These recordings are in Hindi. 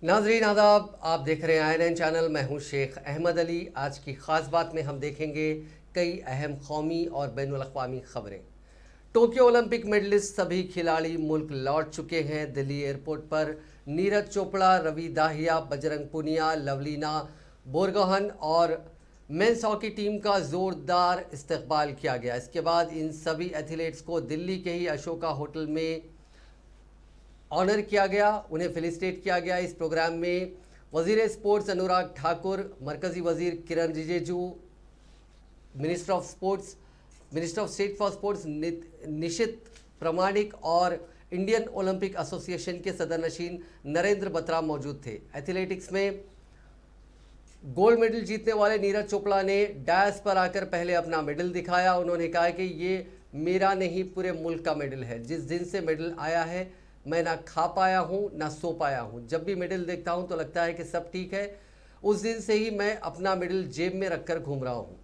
नाजरीन आदाब, आप देख रहे हैं INN चैनल। मैं हूं शेख अहमद अली। आज की ख़ास बात में हम देखेंगे कई अहम कौमी और बैनुल अक़वामी ख़बरें। टोक्यो ओलंपिक मेडलिस्ट सभी खिलाड़ी मुल्क लौट चुके हैं। दिल्ली एयरपोर्ट पर नीरज चोपड़ा, रवि दाहिया, बजरंग पुनिया, लवलीना बोरगोहन और मेंस हॉकी टीम का ज़ोरदार इस्तकबाल किया गया। इसके बाद इन सभी एथलीट्स को दिल्ली के ही अशोका होटल में ऑनर किया गया, उन्हें फेलिसिटेट किया गया। इस प्रोग्राम में वज़ीर स्पोर्ट्स अनुराग ठाकुर, मरकज़ी वज़ीर Kiren Rijiju, minister of sports, minister of state for sports Nisith Pramanik और इंडियन ओलंपिक एसोसिएशन के सदर नशीन नरेंद्र बत्रा मौजूद थे। एथलेटिक्स में गोल्ड मेडल जीतने वाले नीरज चोपड़ा ने डायस पर आकर पहले अपना मेडल दिखाया। उन्होंने कहा कि ये मेरा नहीं, पूरे मुल्क का मेडल है। जिस दिन से मेडल आया है मैं ना खा पाया हूँ ना सो पाया हूँ। जब भी मेडल देखता हूँ तो लगता है कि सब ठीक है। उस दिन से ही मैं अपना मेडल जेब में रखकर घूम रहा हूँ।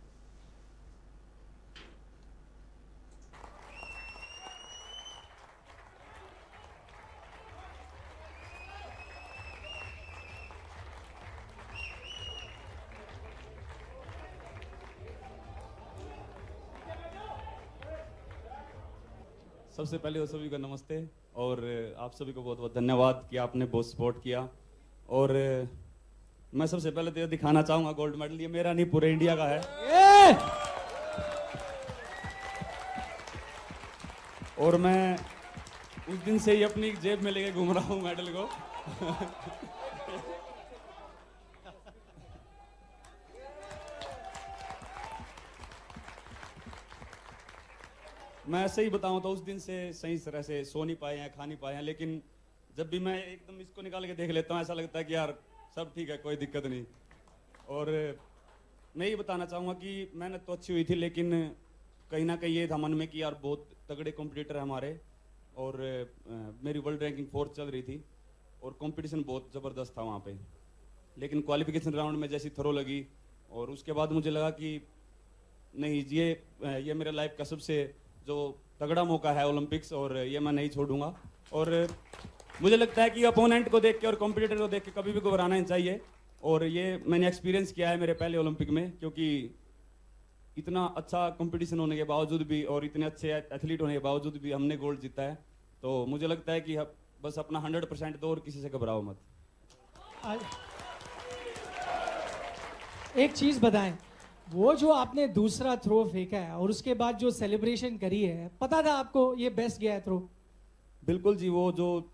सबसे पहले वो सभी को नमस्ते और आप सभी को बहुत बहुत धन्यवाद कि आपने बहुत सपोर्ट किया। और मैं सबसे पहले तो ये दिखाना चाहूंगा गोल्ड मेडल ये मेरा नहीं पूरे इंडिया का है। और मैं उस दिन से ही अपनी जेब में लेके घूम रहा हूँ मेडल को। मैं सही बताऊं तो उस दिन से सही तरह से सो नहीं पाए हैं, खा नहीं पाए हैं, लेकिन जब भी मैं एकदम इसको निकाल के देख लेता हूं ऐसा लगता है कि यार सब ठीक है, कोई दिक्कत नहीं। और मैं ये बताना चाहूँगा कि मेहनत तो अच्छी हुई थी, लेकिन कहीं ना कहीं ये था मन में कि यार बहुत तगड़े कॉम्पिटिटर है हमारे। और मेरी वर्ल्ड रैंकिंग 4 चल रही थी और कंपटीशन बहुत ज़बरदस्त था वहाँ पे। लेकिन क्वालिफिकेशन राउंड में जैसी थ्रो लगी और उसके बाद मुझे लगा कि नहीं, ये मेरे लाइफ का सबसे जो तगड़ा मौका है ओलंपिक्स, और ये मैं नहीं छोड़ूंगा। और मुझे लगता है कि अपोनेंट को देख के और कॉम्पिटिटर को देख के कभी भी घबराना नहीं चाहिए। और ये मैंने एक्सपीरियंस किया है मेरे पहले ओलंपिक में, क्योंकि इतना अच्छा कंपटीशन होने के बावजूद भी और इतने अच्छे एथलीट होने के बावजूद भी हमने गोल्ड जीता है। तो मुझे लगता है कि बस अपना 100% दो और किसी से घबराओ मत। एक चीज बताएं, वो जो आपने दूसरा थ्रो फेंका है और उसके बाद जो सेलिब्रेशन करी है, पता था आपको ये बेस्ट गया है थ्रो? बिल्कुल जी, वो जो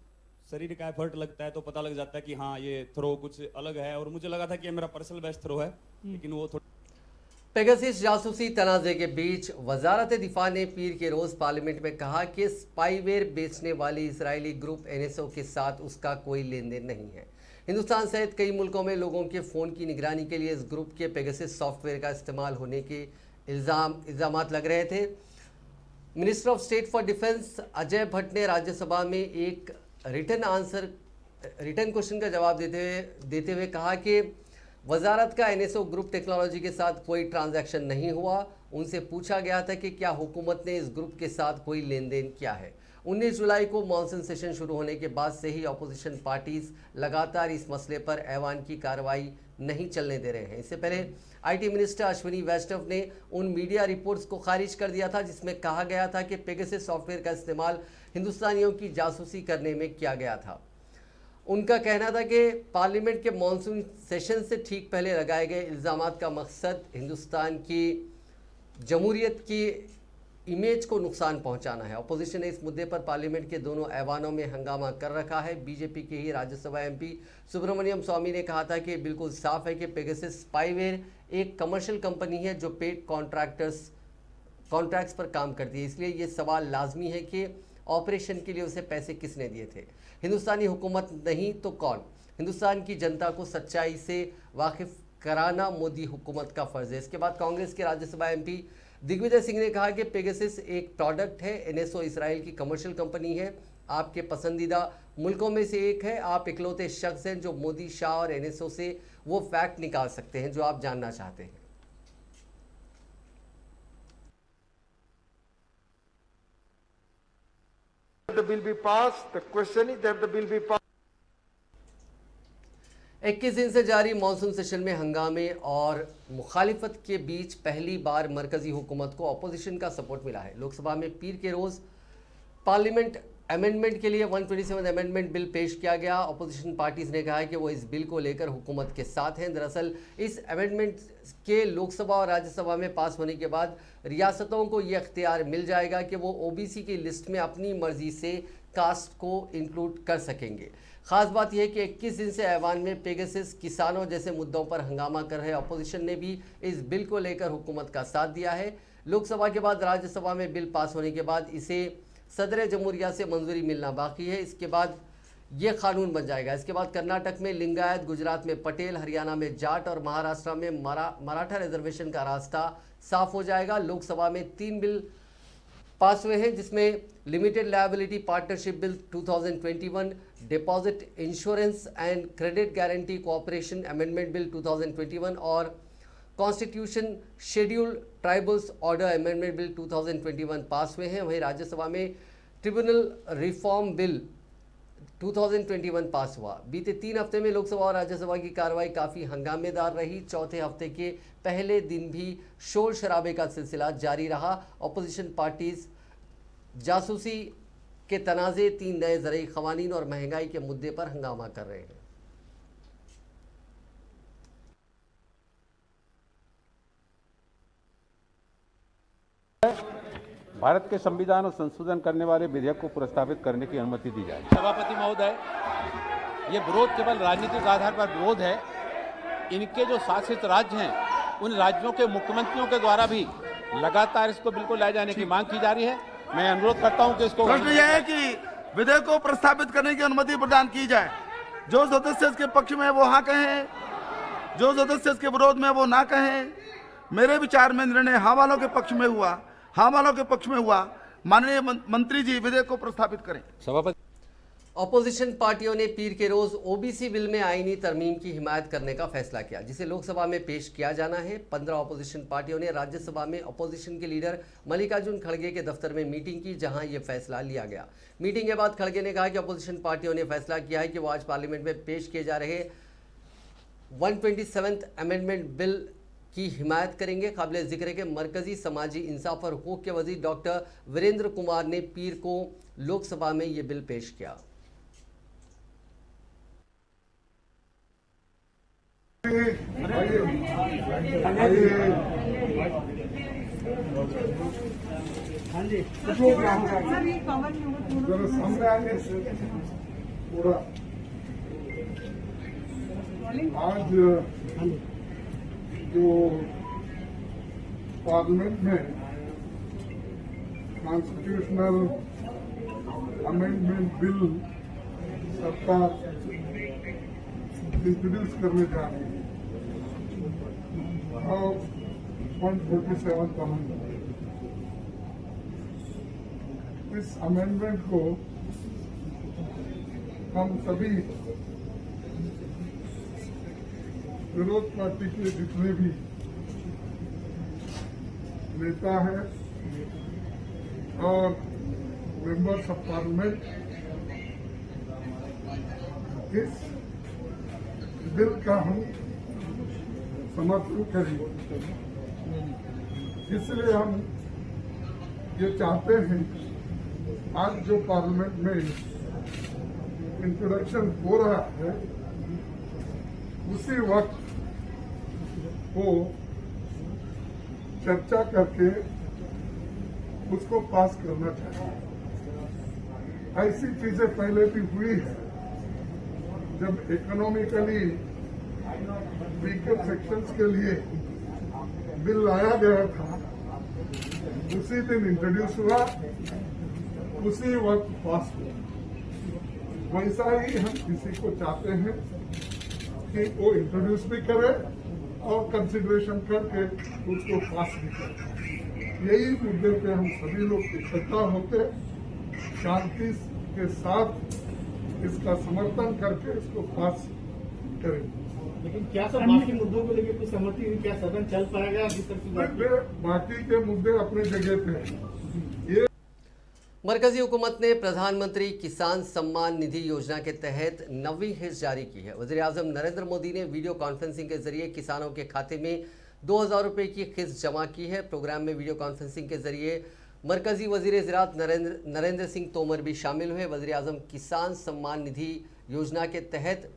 शरीर का एफर्ट लगता है तो पता लग जाता है कि हाँ ये थ्रो कुछ अलग है, और मुझे लगा था कि ये मेरा पर्सनल बेस्ट थ्रो है, लेकिन वो थोड़ा। पेगासस जासूसी तनाज़े के बीच वजारत दिफा ने पीर के रोज़ पार्लियामेंट में कहा कि स्पाईवेयर बेचने वाली इसराइली ग्रुप NSO के साथ उसका कोई लेन देन नहीं है। हिंदुस्तान सहित कई मुल्कों में लोगों के फ़ोन की निगरानी के लिए इस ग्रुप के पेगासस सॉफ्टवेयर का इस्तेमाल होने के इल्ज़ामात लग रहे थे। Minister of state for defence Ajay Bhatt ने राज्यसभा में एक रिटर्न क्वेश्चन का जवाब देते हुए कहा कि वजारत का NSO ग्रुप टेक्नोलॉजी के साथ कोई ट्रांजैक्शन नहीं हुआ। उनसे पूछा गया था कि क्या हुकूमत ने इस ग्रुप के साथ कोई लेन देन किया है। 19 जुलाई को मानसून सेशन शुरू होने के बाद से ही अपोजिशन पार्टीज लगातार इस मसले पर ऐवान की कार्रवाई नहीं चलने दे रहे हैं। इससे पहले IT मिनिस्टर अश्विनी वैष्णव ने उन मीडिया रिपोर्ट्स को खारिज कर दिया था जिसमें कहा गया था कि पेगासस सॉफ्टवेयर का इस्तेमाल हिंदुस्तानियों की जासूसी करने में किया गया था। उनका कहना था कि पार्लियामेंट के मॉनसून सेशन से ठीक पहले लगाए गए इल्ज़ामात का मकसद हिंदुस्तान की जमहूरियत की इमेज को नुकसान पहुंचाना है। अपोजिशन ने इस मुद्दे पर पार्लियामेंट के दोनों ऐवानों में हंगामा कर रखा है। बीजेपी के ही राज्यसभा MP सुब्रमण्यम स्वामी ने कहा था कि बिल्कुल साफ है कि पेगासस स्पाईवेयर एक कमर्शियल कंपनी है जो पेड कॉन्ट्रैक्ट्स पर काम करती है। इसलिए ये सवाल लाजमी है कि ऑपरेशन के लिए उसे पैसे किसने दिए थे। हिंदुस्तानी हुकूमत नहीं तो कौन? हिंदुस्तान की जनता को सच्चाई से वाकिफ कराना मोदी हुकूमत का फ़र्ज़ है। इसके बाद कांग्रेस के राज्यसभा MP दिग्विजय सिंह ने कहा कि पेगासस एक प्रोडक्ट है, NSO इसराइल की कमर्शियल कंपनी है, आपके पसंदीदा मुल्कों में से एक है। आप इकलौते शख्स हैं जो मोदी, शाह और NSO से वो फैक्ट निकाल सकते हैं जो आप जानना चाहते हैं। The bill be passed. The question is that the bill be passed. 21 दिन से जारी मानसून सेशन में हंगामे और मुखालिफत के बीच पहली बार मरकजी हुकूमत को अपोजिशन का सपोर्ट मिला है। लोकसभा में पीर के रोज़ पार्लियामेंट अमेंडमेंट के लिए 127 अमेंडमेंट बिल पेश किया गया। अपोजिशन पार्टीज ने कहा है कि वो इस बिल को लेकर हुकूमत के साथ हैं। दरअसल इस अमेंडमेंट के लोकसभा और राज्यसभा में पास होने के बाद रियासतों को ये अख्तियार मिल जाएगा कि वो ओबीसी की लिस्ट में अपनी मर्जी से कास्ट को इंक्लूड कर सकेंगे। खास बात यह है कि 21 दिन से ऐवान में पेगासस, किसानों जैसे मुद्दों पर हंगामा कर रहे अपोजिशन ने भी इस बिल को लेकर हुकूमत का साथ दिया है। लोकसभा के बाद राज्यसभा में बिल पास होने के बाद इसे सदर जमहूरिया से मंजूरी मिलना बाकी है। इसके बाद ये कानून बन जाएगा। इसके बाद कर्नाटक में लिंगायत, गुजरात में पटेल, हरियाणा में जाट और महाराष्ट्र में मराठा रिजर्वेशन का रास्ता साफ हो जाएगा। लोकसभा में 3 बिल पास हुए हैं, जिसमें limited liability partnership bill 2021, deposit insurance and credit guarantee cooperation amendment bill 2021 और constitution schedule tribals order amendment bill 2021 पास हुए हैं। वहीं राज्यसभा में ट्रिब्यूनल रिफॉर्म बिल 2021 पास हुआ। बीते 3 हफ्ते में लोकसभा और राज्यसभा की कार्रवाई काफ़ी हंगामेदार रही। चौथे हफ्ते के पहले दिन भी शोर शराबे का सिलसिला जारी रहा। अपोजिशन पार्टीज जासूसी के तनाज़े, 3 नए ज़रई क़वानीन और महंगाई के मुद्दे पर हंगामा कर रहे हैं। भारत के संविधान और संशोधन करने वाले विधेयक को प्रस्तावित करने की अनुमति दी जाए। सभापति महोदय, ये विरोध केवल राजनीतिक आधार पर विरोध है। इनके जो शासित राज्य हैं, उन राज्यों के मुख्यमंत्रियों के द्वारा भी लगातार इसको बिल्कुल लाए जाने की मांग की जा रही है। मैं अनुरोध करता हूं कि इसको प्रश्न यह है कि विधेयक को प्रस्तावित करने की अनुमति प्रदान की जाए। जो सदस्य इसके पक्ष में है वो हाँ कहें, जो सदस्य इसके विरोध में है वो ना कहें। मेरे विचार में निर्णय हाँ वालों के पक्ष में हुआ, हाँ वालों के पक्ष में हुआ। माननीय मंत्री जी विधेयक को प्रस्तावित करें। सभापति अपोजिशन पार्टियों ने पीर के रोज ओबीसी बिल में आईनी तरमीम की हिमायत करने का फैसला किया, जिसे लोकसभा में पेश किया जाना है। 15 अपोजिशन पार्टियों ने राज्यसभा में अपोजिशन के लीडर मल्लिकार्जुन खड़गे के दफ्तर में मीटिंग की, जहां यह फैसला लिया गया। मीटिंग के बाद खड़गे ने कहा कि अपोजिशन पार्टियों ने फैसला किया है कि वो आज पार्लियामेंट में पेश किए जा रहे 127th अमेंडमेंट बिल की हिमायत करेंगे। काबिल जिक्र है कि मरकजी समाजी इंसाफ और हुकूक के वजीर डॉक्टर वीरेंद्र कुमार ने पीर को लोकसभा में ये बिल पेश किया। आज जो पार्लियामेंट में कॉन्स्टिट्यूशनल अमेंडमेंट बिल सरकार इंट्रोड्यूस करने जा रही है और 147 अमेंडमेंट, इस अमेंडमेंट को हम सभी विरोध पार्टी के जितने भी नेता हैं और मेंबर्स ऑफ पार्लियामेंट इस बिल का हम समर्थन करेंगे। इसलिए हम ये चाहते हैं आज जो पार्लियामेंट में इंट्रोडक्शन हो रहा है उसी वक्त को चर्चा करके उसको पास करना चाहिए। ऐसी चीजें पहले भी हुई है। जब इकोनॉमिकली वीकर सेक्शंस के लिए बिल लाया गया था, उसी दिन इंट्रोड्यूस हुआ, उसी वक्त पास हुआ। वैसा ही हम किसी को चाहते हैं कि वो इंट्रोड्यूस भी करे और कंसिडरेशन करके उसको पास भी करे। यही मुद्दे पे हम सभी लोग इकट्ठा होकर शांति के साथ इसका समर्थन करके इसको पास करेंगे। लेकिन क्या सब बाकी मुद्दों को लेकर कुछ सहमति हुई? क्या सदन चल पाएगा? जिस तरह की बाकी के मुद्दे अपनी जगह पे हैं। मरकजी हुकूमत ने प्रधानमंत्री किसान सम्मान निधि योजना के तहत 9वीं किस्त जारी की है। वज़ीर आज़म नरेंद्र मोदी ने वीडियो कॉन्फ्रेंसिंग के जरिए किसानों के खाते में 2000 रुपये की किस्त जमा की है। प्रोग्राम में वीडियो कॉन्फ्रेंसिंग के जरिए मरकजी वज़ीर ज़राअत नरेंद्र सिंह तोमर भी शामिल हुए। वज़ीर आज़म किसान सम्मान निधि योजना के तहत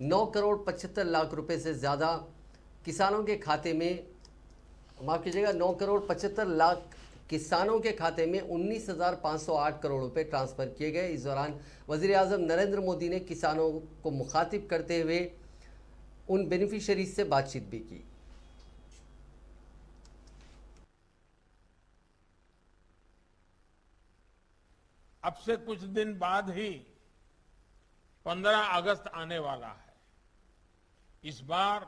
9 करोड़ 75 लाख रुपए से ज़्यादा किसानों के खाते में, माफ़ कीजिएगा, 9 करोड़ 75 लाख किसानों के खाते में 19,508 करोड़ रुपए ट्रांसफ़र किए गए। इस दौरान वज़ीर आज़म नरेंद्र मोदी ने किसानों को मुखातिब करते हुए उन बेनिफिशरीज से बातचीत भी की। अब से कुछ दिन बाद ही 15 अगस्त आने वाला है। इस बार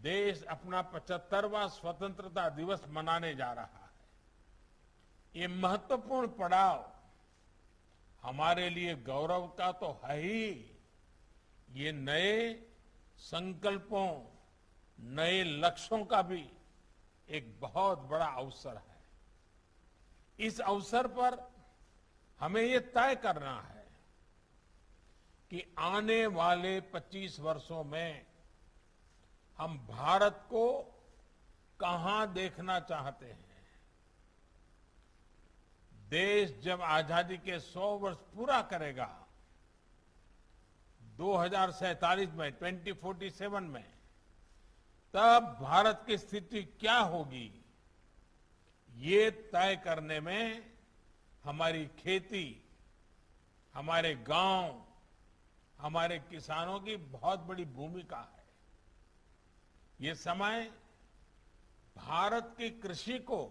देश अपना 75वां स्वतंत्रता दिवस मनाने जा रहा है। ये महत्वपूर्ण पड़ाव हमारे लिए गौरव का तो है ही, ये नए संकल्पों, नए लक्ष्यों का भी एक बहुत बड़ा अवसर है। इस अवसर पर हमें ये तय करना है कि आने वाले 25 वर्षों में हम भारत को कहां देखना चाहते हैं। देश जब आजादी के 100 वर्ष पूरा करेगा 2047 में, 2047 में, तब भारत की स्थिति क्या होगी, ये तय करने में हमारी खेती, हमारे गांव, हमारे किसानों की बहुत बड़ी भूमिका है। ये समय भारत की कृषि को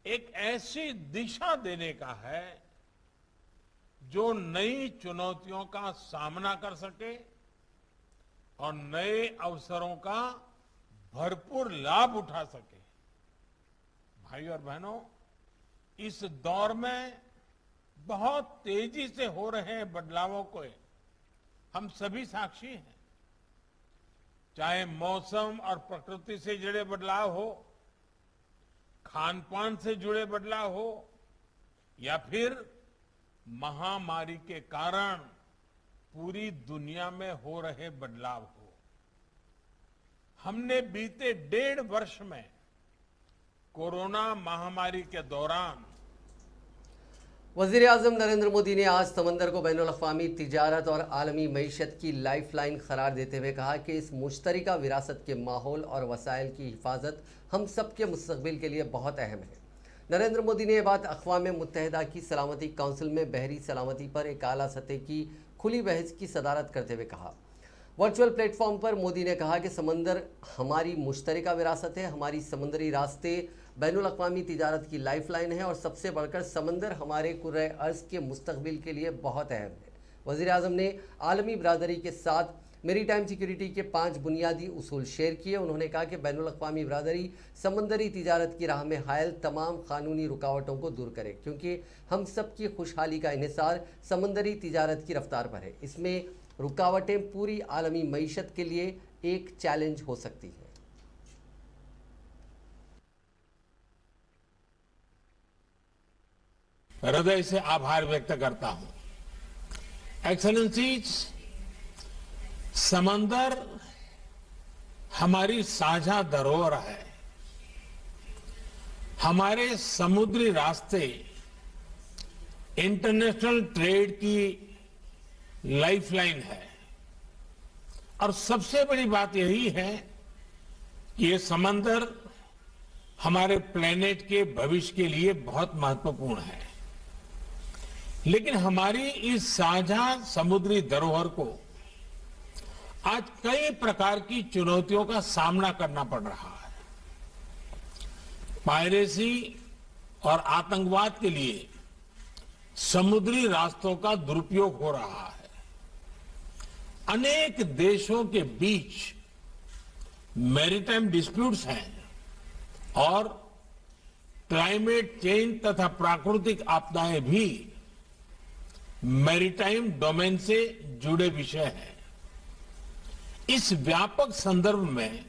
एक ऐसी दिशा देने का है जो नई चुनौतियों का सामना कर सके और नए अवसरों का भरपूर लाभ उठा सके। भाई और बहनों, इस दौर में बहुत तेजी से हो रहे बदलावों को हम सभी साक्षी हैं। चाहे मौसम और प्रकृति से जुड़े बदलाव हो, खान पान से जुड़े बदलाव हो, या फिर महामारी के कारण पूरी दुनिया में हो रहे बदलाव हो। हमने बीते 1.5 वर्ष में कोरोना महामारी के दौरान वज़ीर आज़म नरेंद्र मोदी ने आज समंदर को बैनुल-अक़वामी तिजारत और आलमी मईशत की लाइफलाइन करार देते हुए कहा कि इस मुश्तरका विरासत के माहौल और वसाइल की हिफाजत हम सब के मुस्तक़बिल के लिए बहुत अहम है। नरेंद्र मोदी ने यह बात अक़वाम मुत्तहिदा की सलामती काउंसिल में बहरी सलामती पर एक आला सतह की खुली बहस की सदारत करते हुए कहा। वर्चुअल प्लेटफॉर्म पर मोदी ने कहा कि समंदर हमारी मुश्तरका विरासत है, हमारी समंदरी रास्ते बैनुल-अक़वामी तिजारत की लाइफलाइन है और सबसे बढ़कर समंदर हमारे कुर्रे अर्ज़ के मुस्तक़बिल के लिए बहुत अहम है। वज़ीर आज़म ने आलमी बरादरी के साथ मेरीटाइम सिक्योरिटी के 5 बुनियादी उसूल शेयर किए। उन्होंने कहा कि बैनुल-अक़वामी बरादरी समंदरी तिजारत की राह में हायल तमाम कानूनी रुकावटों को दूर करे, क्योंकि हम सब की खुशहाली का इन्हिसार समंदरी तिजारत की रफ्तार पर है। इसमें रुकावटें पूरी आलमी मईशत के लिए एक चैलेंज हो सकती है। हृदय से आभार व्यक्त करता हूं। एक्सेलेंसीज, समंदर हमारी साझा धरोहर है। हमारे समुद्री रास्ते इंटरनेशनल ट्रेड की लाइफलाइन है और सबसे बड़ी बात यही है कि ये समंदर हमारे प्लेनेट के भविष्य के लिए बहुत महत्वपूर्ण है। लेकिन हमारी इस साझा समुद्री धरोहर को आज कई प्रकार की चुनौतियों का सामना करना पड़ रहा है। पायरेसी और आतंकवाद के लिए समुद्री रास्तों का दुरुपयोग हो रहा है। अनेक देशों के बीच मैरीटाइम डिस्प्यूट्स हैं और क्लाइमेट चेंज तथा प्राकृतिक आपदाएं भी मैरीटाइम डोमेन से जुड़े विषय हैं। इस व्यापक संदर्भ में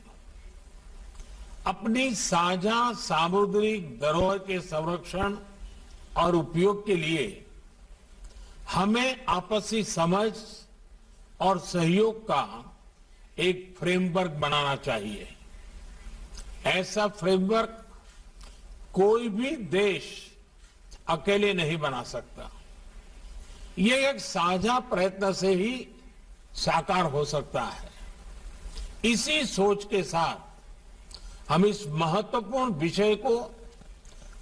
अपनी साझा सामुद्रिक धरोहर के संरक्षण और उपयोग के लिए हमें आपसी समझ और सहयोग का एक फ्रेमवर्क बनाना चाहिए। ऐसा फ्रेमवर्क कोई भी देश अकेले नहीं बना सकता। ये एक साझा प्रयत्न से ही साकार हो सकता है। इसी सोच के साथ हम इस महत्वपूर्ण विषय को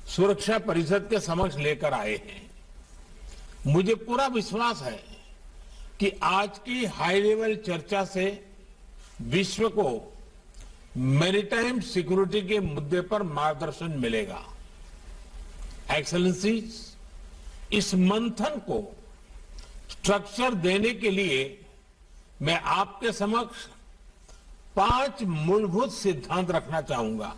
सुरक्षा परिषद के समक्ष लेकर आए हैं। मुझे पूरा विश्वास है कि आज की हाई लेवल चर्चा से विश्व को मैरीटाइम सिक्योरिटी के मुद्दे पर मार्गदर्शन मिलेगा। एक्सेलेंसीज, इस मंथन को स्ट्रक्चर देने के लिए मैं आपके समक्ष 5 मूलभूत सिद्धांत रखना चाहूंगा।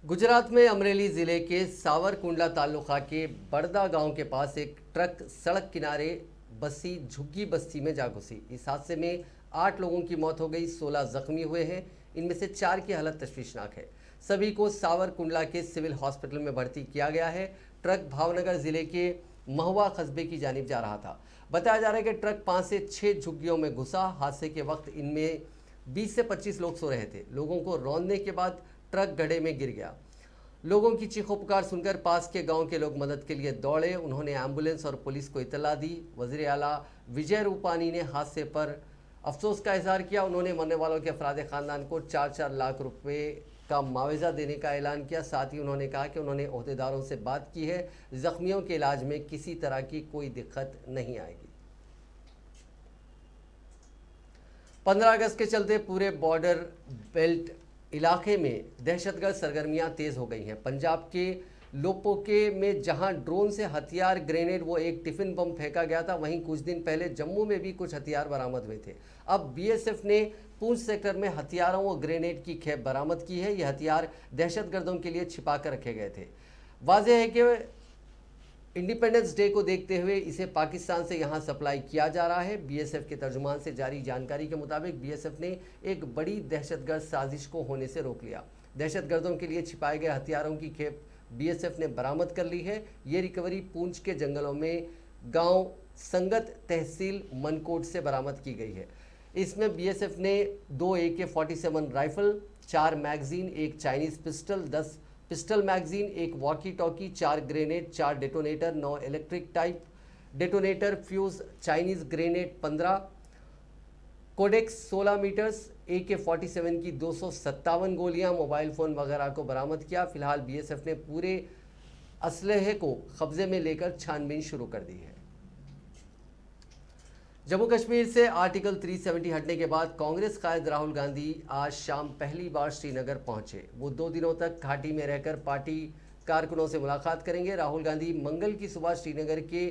गुजरात में अमरेली जिले के सावरकुंडला तालुका के बड़दा गांव के पास एक ट्रक सड़क किनारे बसी झुग्गी बस्ती में जा घुसी। इस हादसे में 8 लोगों की मौत हो गई, 16 जख्मी हुए हैं। इनमें से 4 की हालत तशवीशनाक है। सभी को सावरकुंडला के सिविल हॉस्पिटल में भर्ती किया गया है। ट्रक भावनगर जिले के महुआ कस्बे की जानिब जा रहा था। बताया जा रहा है कि ट्रक 5 से 6 झुग्गियों में घुसा। हादसे के वक्त इनमें 20 से 25 लोग सो रहे थे। लोगों को रौंदने के बाद ट्रक गड्ढे में गिर गया। लोगों की चीखों पुकार सुनकर पास के गांव के लोग मदद के लिए दौड़े। उन्होंने एम्बुलेंस और पुलिस को इत्तला दी। वज़ीर आला विजय रूपानी ने हादसे पर अफसोस का इजहार किया। उन्होंने मरने वालों के अफराद खानदान को 4-4 लाख रुपए का मुआवजा देने का ऐलान किया। साथ ही उन्होंने कहा कि उन्होंने ओहदेदारों से बात की है, जख्मियों के इलाज में किसी तरह की कोई दिक्कत नहीं आएगी। 15 अगस्त के चलते पूरे बॉर्डर बेल्ट इलाके में दहशतगर्द सरगर्मियां तेज हो गई हैं। पंजाब के लोपोके में जहां ड्रोन से हथियार, ग्रेनेड व एक टिफिन बम फेंका गया था, वहीं कुछ दिन पहले जम्मू में भी कुछ हथियार बरामद हुए थे। अब बीएसएफ ने पूंछ सेक्टर में हथियारों व ग्रेनेड की खेप बरामद की है। ये हथियार दहशतगर्दों के लिए छिपा कर रखे गए थे। वाज़ेह है कि इंडिपेंडेंस डे को देखते हुए इसे पाकिस्तान से यहां सप्लाई किया जा रहा है। बीएसएफ के तर्जुमान से जारी जानकारी के मुताबिक बीएसएफ ने एक बड़ी दहशतगर्द साजिश को होने से रोक लिया। दहशतगर्दों के लिए छिपाए गए हथियारों की खेप बीएसएफ ने बरामद कर ली है। ये रिकवरी पूंछ के जंगलों में गांव संगत तहसील मनकोट से बरामद की गई है। इसमें बीएसएफ ने 2 AK-47 rifle, 4 magazine, 1 Chinese pistol, 10 pistol magazine, 1 walkie talkie, 4 grenade, 4 detonator, 9 electric type detonator, fuse, Chinese grenade 15, codex 16 meters, AK-47 की 257 गोलियां, मोबाइल फ़ोन वगैरह को बरामद किया। फिलहाल बीएसएफ ने पूरे असलहे को कब्जे में लेकर छानबीन शुरू कर दी है। जम्मू कश्मीर से आर्टिकल 370 हटने के बाद कांग्रेस कायद राहुल गांधी आज शाम पहली बार श्रीनगर पहुंचे। वो 2 दिनों तक घाटी में रहकर पार्टी कारकुनों से मुलाकात करेंगे। राहुल गांधी मंगल की सुबह श्रीनगर के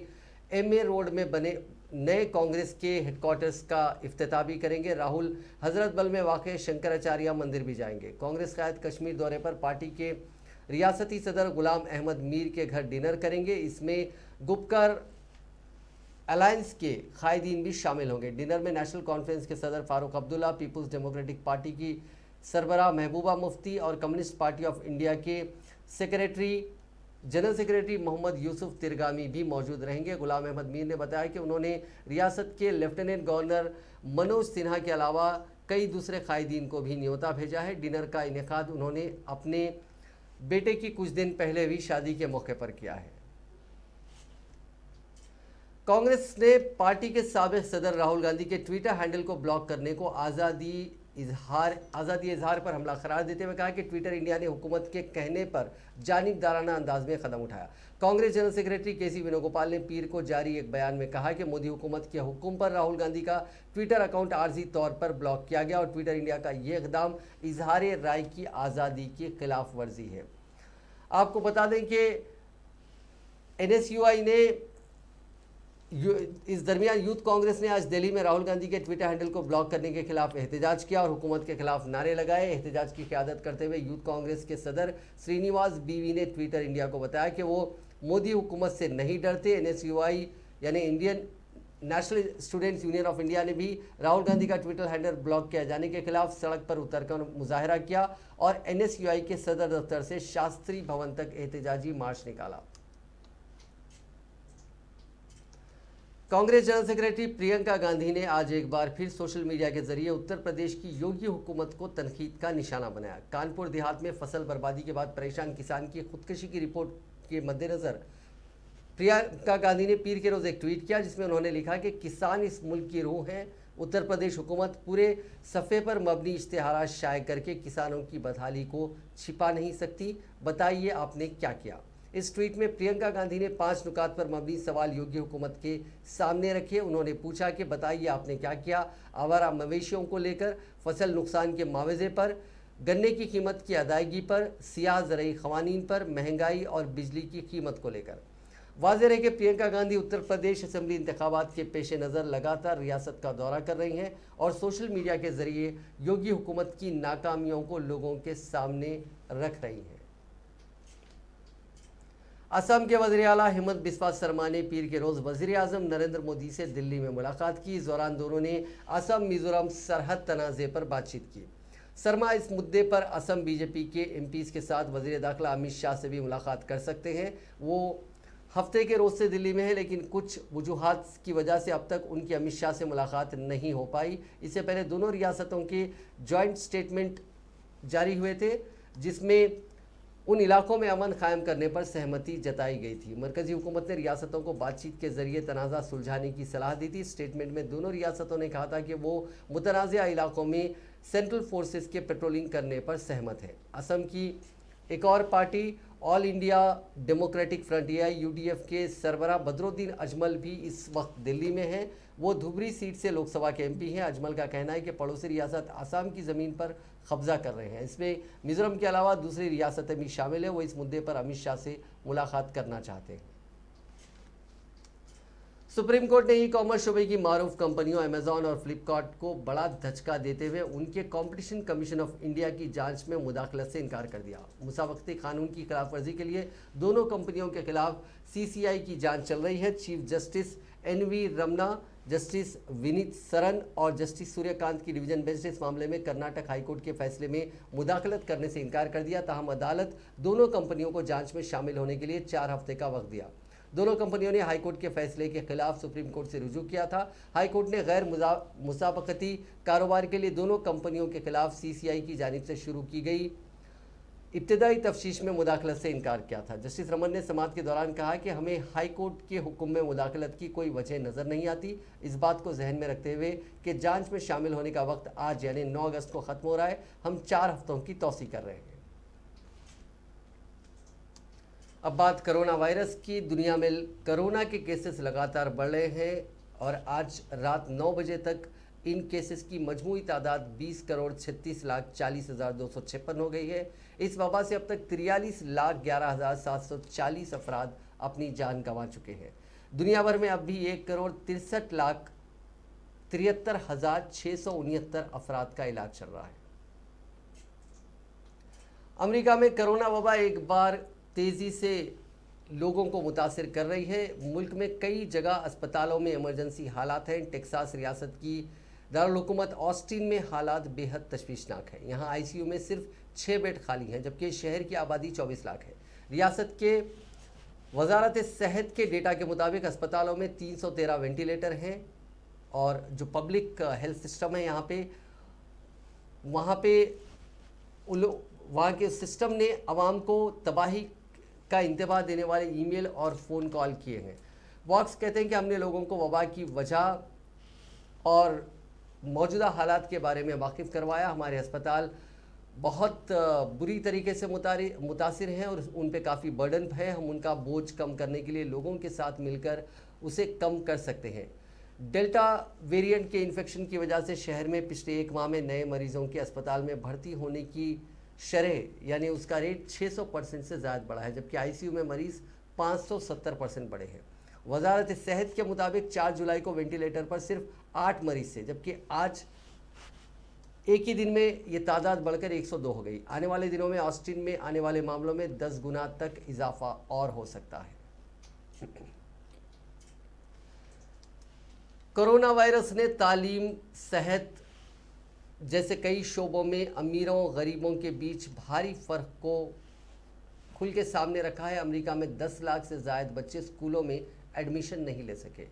MA रोड में बने नए कांग्रेस के हेडक्वार्टर्स का इफ्तिताह भी करेंगे। राहुल हजरत बल में वाक़ शंकराचार्य मंदिर भी जाएंगे। कांग्रेस कायद कश्मीर दौरे पर पार्टी के रियासती सदर गुलाम अहमद मीर के घर डिनर करेंगे। इसमें गुपकर अलायंस के कायदीन भी शामिल होंगे। डिनर में नेशनल कॉन्फ्रेंस के सदर Farooq Abdullah, peoples democratic party की सरबराह महबूबा मुफ्ती और कम्युनिस्ट पार्टी ऑफ इंडिया के जनरल सेक्रेटरी मोहम्मद यूसुफ तिरगामी भी मौजूद रहेंगे। गुलाम अहमद मीर ने बताया कि उन्होंने रियासत के लेफ्टिनेंट गवर्नर मनोज सिन्हा के अलावा कई दूसरे कायदीन को भी न्योता भेजा है। डिनर का इनेकाद उन्होंने अपने बेटे की कुछ दिन पहले भी शादी के मौके पर किया है। कांग्रेस ने पार्टी के साबिक सदर राहुल गांधी के ट्विटर हैंडल को ब्लॉक करने को आज़ादी इजहार पर हमला करार देते हुए कहा कि ट्विटर इंडिया ने हुकूमत के कहने पर जानिबदाराना अंदाज में कदम उठाया। Congress general secretary KC Venugopal ने पीर को जारी एक बयान में कहा कि मोदी हुकूमत के हुक्म पर राहुल गांधी का ट्विटर अकाउंट आर्जी तौर पर ब्लॉक किया गया और ट्विटर इंडिया का ये इक़दाम इजहार राय की आज़ादी की खिलाफ वर्जी है। आपको बता दें कि NSUI ने इस दरमियान यूथ कांग्रेस ने आज दिल्ली में राहुल गांधी के ट्विटर हैंडल को ब्लॉक करने के खिलाफ एहतजाज किया और हुकूमत के खिलाफ नारे लगाए। एहतजाज की क़यादत करते हुए यूथ कांग्रेस के सदर श्रीनिवास BV ने ट्विटर इंडिया को बताया कि वो मोदी हुकूमत से नहीं डरते। NSUI यानी Indian national students union of India ने भी राहुल गांधी का ट्विटर हैंडल ब्लॉक किए जाने के खिलाफ सड़क पर उतरकर मुजाहरा किया और एनएसयूआई के सदर दफ्तर से शास्त्री भवन तक एहतजाजी मार्च निकाला। कांग्रेस जनरल सेक्रेटरी प्रियंका गांधी ने आज एक बार फिर सोशल मीडिया के जरिए उत्तर प्रदेश की योगी हुकूमत को तनकीद का निशाना बनाया। कानपुर देहात में फसल बर्बादी के बाद परेशान किसान की खुदकुशी की रिपोर्ट के मद्देनजर प्रियंका गांधी ने पीर के रोज एक ट्वीट किया जिसमें उन्होंने लिखा कि किसान इस मुल्क की रूह हैं। उत्तर प्रदेश हुकूमत पूरे सफ़े पर मबनी इश्तिहारात शाये करके किसानों की बदहाली को छिपा नहीं सकती। बताइए आपने क्या किया। इस ट्वीट में प्रियंका गांधी ने 5 नुकात पर मबनी सवाल योगी हुकूमत के सामने रखे। उन्होंने पूछा कि बताइए आपने क्या किया, आवारा मवेशियों को लेकर, फसल नुकसान के मुआवजे पर, गन्ने की कीमत की अदायगी पर, सियाह ज़रई क़वानीन पर, महंगाई और बिजली की कीमत को लेकर। वाज़ेह रहे कि प्रियंका गांधी उत्तर प्रदेश असेंबली इंतखाबात के पेश नज़र लगातार रियासत का दौरा कर रही हैं और सोशल मीडिया के ज़रिए योगी हुकूमत की नाकामियों को लोगों के सामने रख रही हैं। असम के वज़ीर आला हिमंत बिस्वा शर्मा ने पीर के रोज़ वज़ीर आज़म नरेंद्र मोदी से दिल्ली में मुलाकात की। इस दौरान दोनों ने असम मिजोरम सरहद तनाज़े पर बातचीत की। शर्मा इस मुद्दे पर असम बीजेपी के एमपीज़ के साथ वज़ीर दाखिला अमित शाह से भी मुलाकात कर सकते हैं। वो हफ्ते के रोज़ से दिल्ली में है, लेकिन कुछ वजूहात की वजह से अब तक उनकी अमित शाह से मुलाकात नहीं हो पाई। इससे पहले दोनों रियासतों के जॉइंट स्टेटमेंट जारी हुए थे जिसमें उन इलाकों में अमन कायम करने पर सहमति जताई गई थी। मरकजी हुकूमत ने रियासतों को बातचीत के जरिए तनाज़ा सुलझाने की सलाह दी थी। स्टेटमेंट में दोनों रियासतों ने कहा था कि वो मुतनाज़ा इलाकों में सेंट्रल फोर्सेस के पेट्रोलिंग करने पर सहमत है। असम की एक और party all India democratic frontier UDF के सरबराह बदरुद्दीन अजमल भी इस वक्त दिल्ली में हैं। वो धुबरी सीट से लोकसभा के एमपी हैं। अजमल का कहना है कि पड़ोसी रियासत आसाम की ज़मीन पर कब्जा कर रहे हैं। इसमें मिजोरम के अलावा दूसरी रियासतें भी शामिल हैं। वो इस मुद्दे पर अमित शाह से मुलाकात करना चाहते हैं। सुप्रीम कोर्ट ने ई कॉमर्स शोबे की मारूफ कंपनियों अमेजॉन और फ्लिपकार्ट को बड़ा धचका देते हुए उनके कंपटीशन कमीशन ऑफ इंडिया की जांच में मुदाखलत से इनकार कर दिया। मुसावकती कानून की खिलाफवर्जी के लिए दोनों कंपनियों के खिलाफ सीसीआई की जांच चल रही है। Chief justice NV Ramana, justice Vineet Saran और जस्टिस सूर्यकांत की डिवीजन बेंच ने इस मामले में कर्नाटक हाईकोर्ट के फैसले में मुदाखलत करने से इनकार कर दिया। ताहम अदालत दोनों कंपनियों को जांच में शामिल होने के लिए 4 हफ्ते का वक्त दिया। दोनों कंपनियों ने हाईकोर्ट के फैसले के खिलाफ सुप्रीम कोर्ट से रुजू किया था। हाईकोर्ट ने गैर मुसाबकती कारोबार के लिए दोनों कंपनियों के खिलाफ सीसीआई की जानिब से शुरू की गई इब्तदाई तफ्तीश में मुदाखलत से इनकार किया था। जस्टिस रमन ने समाअत के दौरान कहा कि हमें हाई कोर्ट के हुक्म में मुदाखलत की कोई वजह नज़र नहीं आती। इस बात को जहन में रखते हुए कि जांच में शामिल होने का वक्त आज यानी 9 अगस्त को ख़त्म हो रहा है, हम 4 हफ्तों की तौसी कर रहे हैं। अब बात कोरोना वायरस की। दुनिया में कोरोना के केसेस लगातार बढ़ रहे हैं और आज रात 9 बजे तक इन केसेस की मजमूई तादाद 20,36,40,256 हो गई है। इस वबा से अब तक 43,11,740 अफराद अपनी जान गंवा चुके हैं। दुनिया भर में अब भी 1,63,73,669 अफराद का इलाज चल रहा है। अमेरिका में कोरोना वबा एक बार तेज़ी से लोगों को मुतासिर कर रही है। मुल्क में कई जगह अस्पतालों में इमरजेंसी हालात हैं। टेक्सास रियासत की दारुल हुकूमत ऑस्टिन में हालात बेहद तशवीशनाक हैं। यहाँ आईसीयू में सिर्फ 6 बेड खाली हैं, जबकि शहर की आबादी 24 लाख है। रियासत के वजारत सेहत के डेटा के मुताबिक अस्पतालों में 313 वेंटिलेटर हैं और जो पब्लिक हेल्थ सिस्टम है वहाँ के सिस्टम ने आवाम को तबाही का इंतबाह देने वाले ईमेल और फ़ोन कॉल किए हैं। वॉक्स कहते हैं कि हमने लोगों को वबा की वजह और मौजूदा हालात के बारे में वाकिफ़ करवाया। हमारे अस्पताल बहुत बुरी तरीके से मुतासिर हैं और उन पे काफ़ी बर्डन है। हम उनका बोझ कम करने के लिए लोगों के साथ मिलकर उसे कम कर सकते हैं। डेल्टा वेरिएंट के इन्फेक्शन की वजह से शहर में पिछले 1 माह में नए मरीजों के अस्पताल में भर्ती होने की शरह यानी उसका रेट 600% से ज़्यादा बढ़ा है, जबकि आईसीयू में मरीज़ 570% बढ़े हैं। वजारत सेहत के मुताबिक 4 जुलाई को वेंटिलेटर पर सिर्फ 8 मरीज थे, जबकि आज एक ही दिन में ये तादाद बढ़कर 102 हो गई। आने वाले दिनों में ऑस्टिन में आने वाले मामलों में 10 गुना तक इजाफा और हो सकता है। कोरोना वायरस ने तालीम, सेहत जैसे कई शोबों में अमीरों गरीबों के बीच भारी फर्क को खुल के सामने रखा है। अमेरिका में 10 लाख से ज़ायद बच्चे स्कूलों में एडमिशन नहीं ले सके।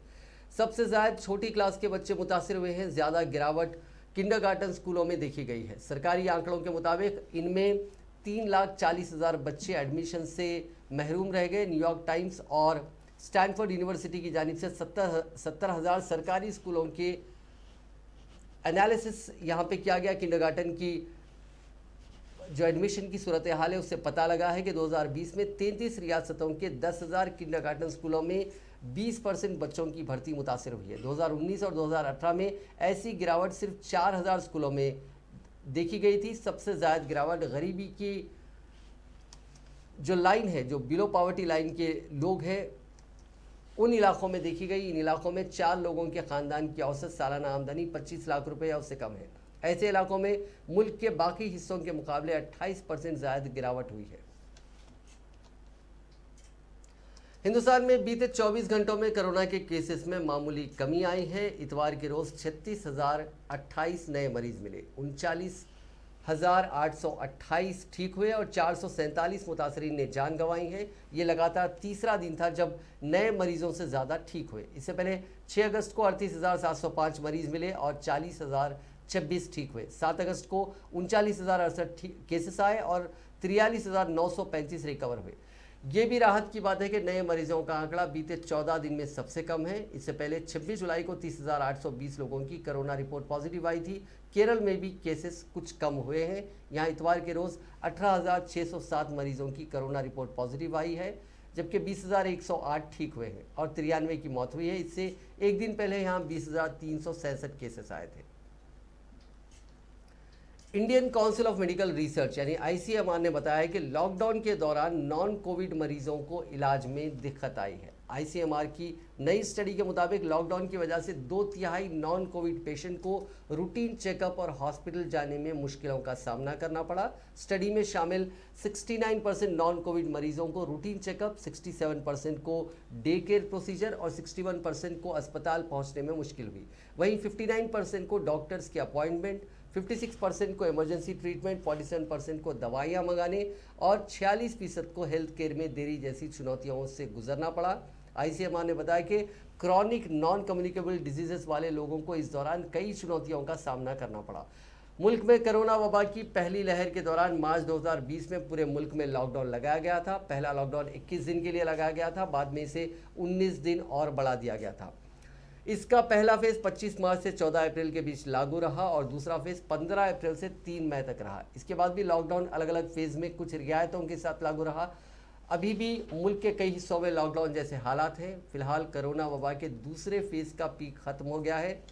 सबसे ज़्यादा छोटी क्लास के बच्चे मुतासिर हुए हैं। ज़्यादा गिरावट किंडरगार्टन स्कूलों में देखी गई है। सरकारी आंकड़ों के मुताबिक इनमें 3,40,000 बच्चे एडमिशन से महरूम रह गए। न्यूयॉर्क टाइम्स और स्टैनफोर्ड यूनिवर्सिटी की जानिब से 70,000 सरकारी स्कूलों के एनालिसिस यहाँ पे किया गया। किंडरगार्टन की जो एडमिशन की सूरत हाल है उससे पता लगा है कि 2020 में 33 रियासतों के 10,000 किंडरगार्टन स्कूलों में 20% बच्चों की भर्ती मुतासिर हुई है। 2019 और 2018 में ऐसी गिरावट सिर्फ 4,000 स्कूलों में देखी गई थी। सबसे ज़्यादा गिरावट गरीबी की जो लाइन है, जो बिलो पॉवर्टी लाइन के लोग हैं, उन इलाकों में देखी गई। इन इलाकों में 4 लोगों के ख़ानदान की औसत सालाना आमदनी 25 लाख रुपए या उससे कम है। ऐसे इलाकों में मुल्क के बाकी हिस्सों के मुकाबले 28% ज़्यादा गिरावट हुई है। हिंदुस्तान में बीते 24 घंटों में कोरोना के केसेस में मामूली कमी आई है। इतवार के रोज़ 36,028 नए मरीज मिले, 39,828 ठीक हुए और 447 मुतासरीन ने जान गंवाई है। ये लगातार तीसरा दिन था जब नए मरीजों से ज़्यादा ठीक हुए। इससे पहले 6 अगस्त को 38,705 मरीज मिले और 40,026 ठीक हुए। 7 अगस्त को 39,068 केसेस आए और 43,935 रिकवर हुए। ये भी राहत की बात है कि नए मरीजों का आंकड़ा बीते 14 दिन में सबसे कम है। इससे पहले 26 जुलाई को 30,820 लोगों की कोरोना रिपोर्ट पॉजिटिव आई थी। केरल में भी केसेस कुछ कम हुए हैं। यहाँ इतवार के रोज़ 18,607 मरीजों की कोरोना रिपोर्ट पॉजिटिव आई है, जबकि 20,108 ठीक हुए हैं और 93 की मौत हुई है। इससे एक दिन पहले यहाँ 20,367 केसेस आए थे। Indian council of medical research यानी ICMR ने बताया कि लॉकडाउन के दौरान नॉन कोविड मरीजों को इलाज में दिक्कत आई है। ICMR की नई स्टडी के मुताबिक लॉकडाउन की वजह से 2/3 नॉन कोविड पेशेंट को रूटीन चेकअप और हॉस्पिटल जाने में मुश्किलों का सामना करना पड़ा। स्टडी में शामिल 69% नॉन कोविड मरीजों को रूटीन चेकअप, 67% को डे केयर प्रोसीजर और 61% को अस्पताल पहुंचने में मुश्किल हुई। वहीं 59% को डॉक्टर्स के अपॉइंटमेंट, 56% को इमरजेंसी ट्रीटमेंट, 47% को दवाइयाँ मंगाने और 46% को हेल्थ केयर में देरी जैसी चुनौतियों से गुजरना पड़ा। ICMR ने बताया कि क्रॉनिक नॉन कम्युनिकेबल डिजीजेस वाले लोगों को इस दौरान कई चुनौतियों का सामना करना पड़ा। मुल्क में कोरोना वबा की पहली लहर के दौरान मार्च 2020 में पूरे मुल्क में लॉकडाउन लगाया गया था। पहला लॉकडाउन 21 दिन के लिए लगाया गया था, बाद में इसे 19 दिन और बढ़ा दिया गया था। इसका पहला फेज़ 25 मार्च से 14 अप्रैल के बीच लागू रहा और दूसरा फेज़ 15 अप्रैल से 3 मई तक रहा। इसके बाद भी लॉकडाउन अलग अलग फेज़ में कुछ रियायतों के साथ लागू रहा। अभी भी मुल्क के कई हिस्सों में लॉकडाउन जैसे हालात हैं। फिलहाल कोरोना वबा के दूसरे फेज़ का पीक खत्म हो गया है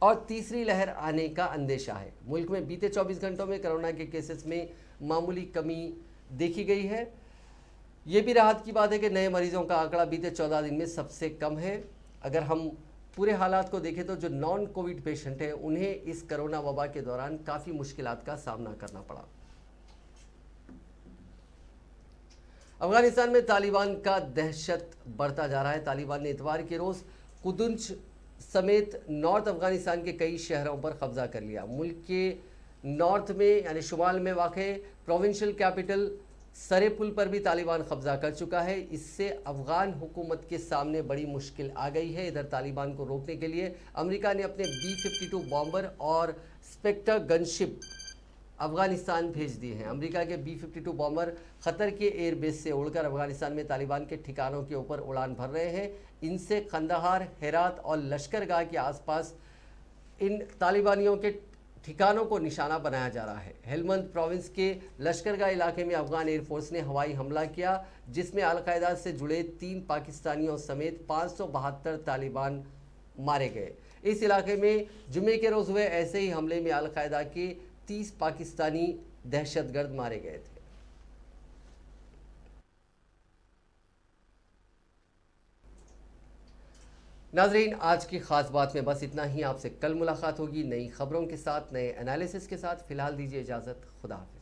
और तीसरी लहर आने का अंदेशा है। मुल्क में बीते 24 घंटों में कोरोना के केसेस में मामूली कमी देखी गई है। ये भी राहत की बात है कि नए मरीजों का आंकड़ा बीते 14 दिन में सबसे कम है। अगर हम पूरे हालात को देखें तो जो नॉन कोविड पेशेंट हैं उन्हें इस कोरोना वबा के दौरान काफ़ी मुश्किलात का सामना करना पड़ा। अफगानिस्तान में तालिबान का दहशत बढ़ता जा रहा है। तालिबान ने इतवार के रोज़ कुदुंज समेत नॉर्थ अफगानिस्तान के कई शहरों पर कब्जा कर लिया। मुल्क के नॉर्थ में यानी शुमाल में वाक़े प्रोविंशियल कैपिटल सरे पुल पर भी तालिबान कब्जा कर चुका है। इससे अफगान हुकूमत के सामने बड़ी मुश्किल आ गई है। इधर तालिबान को रोकने के लिए अमेरिका ने अपने B-52 बॉम्बर और स्पेक्टर गनशिप अफगानिस्तान भेज दिए हैं। अमेरिका के B-52 बॉम्बर क़तर के एयरबेस से उड़कर अफगानिस्तान में तालिबान के ठिकानों के ऊपर उड़ान भर रहे हैं। इनसे कंदहार, हेरात और लश्करगाह के आसपास इन तालिबानियों के ठिकानों को निशाना बनाया जा रहा है। हेलमंद प्रोविंस के लश्करगाह इलाके में अफगान एयरफोर्स ने हवाई हमला किया, जिसमें अलकायदा से जुड़े 3 पाकिस्तानियों समेत 572 तालिबान मारे गए। इस इलाके में जुमे के रोज़ हुए ऐसे ही हमले में अलकायदा के 30 पाकिस्तानी दहशतगर्द मारे गए थे। नाजरीन, आज की खास बात में बस इतना ही। आपसे कल मुलाकात होगी नई खबरों के साथ, नए एनालिसिस के साथ। फिलहाल दीजिए इजाज़त। खुदा हाफ़िज़।